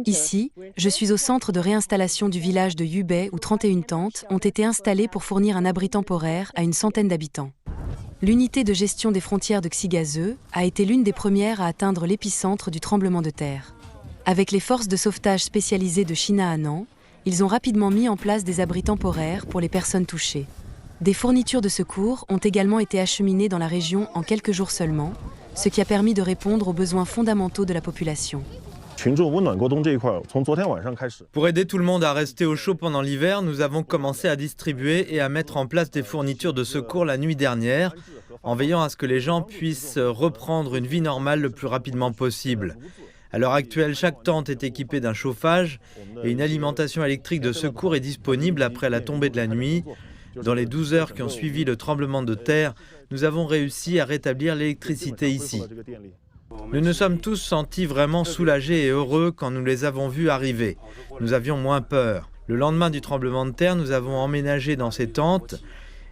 Ici, je suis au centre de réinstallation du village de Yubei où 31 tentes ont été installées pour fournir un abri temporaire à une centaine d'habitants. L'unité de gestion des frontières de Xigaze a été l'une des premières à atteindre l'épicentre du tremblement de terre. Avec les forces de sauvetage spécialisées de Shinano, ils ont rapidement mis en place des abris temporaires pour les personnes touchées. Des fournitures de secours ont également été acheminées dans la région en quelques jours seulement, ce qui a permis de répondre aux besoins fondamentaux de la population. Pour aider tout le monde à rester au chaud pendant l'hiver, nous avons commencé à distribuer et à mettre en place des fournitures de secours la nuit dernière, en veillant à ce que les gens puissent reprendre une vie normale le plus rapidement possible. À l'heure actuelle, chaque tente est équipée d'un chauffage et une alimentation électrique de secours est disponible après la tombée de la nuit. Dans les 12 heures qui ont suivi le tremblement de terre, nous avons réussi à rétablir l'électricité ici. Nous nous sommes tous sentis vraiment soulagés et heureux quand nous les avons vus arriver. Nous avions moins peur. Le lendemain du tremblement de terre, nous avons emménagé dans ces tentes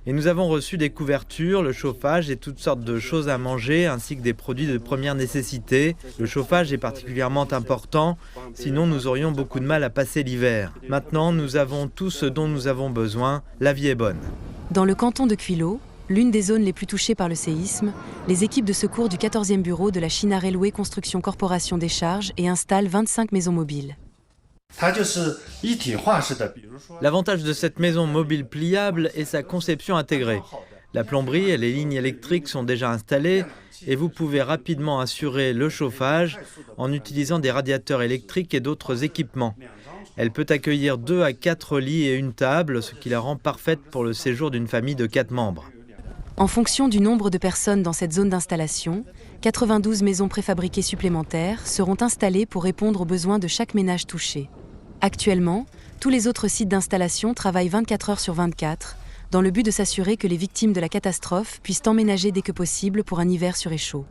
et nous avons reçu des couvertures, le chauffage et toutes sortes de choses à manger ainsi que des produits de première nécessité. Le chauffage est particulièrement important, sinon nous aurions beaucoup de mal à passer l'hiver. Maintenant, nous avons tout ce dont nous avons besoin. La vie est bonne. Dans le canton de Quilo, l'une des zones les plus touchées par le séisme, les équipes de secours du 14e bureau de la China Railway Construction Corporation déchargent et installent 25 maisons mobiles. L'avantage de cette maison mobile pliable est sa conception intégrée. La plomberie et les lignes électriques sont déjà installées et vous pouvez rapidement assurer le chauffage en utilisant des radiateurs électriques et d'autres équipements. Elle peut accueillir 2 à 4 lits et une table, ce qui la rend parfaite pour le séjour d'une famille de 4 membres. En fonction du nombre de personnes dans cette zone d'installation, 92 maisons préfabriquées supplémentaires seront installées pour répondre aux besoins de chaque ménage touché. Actuellement, tous les autres sites d'installation travaillent 24 heures sur 24, dans le but de s'assurer que les victimes de la catastrophe puissent emménager dès que possible pour un hiver sûr et chaud.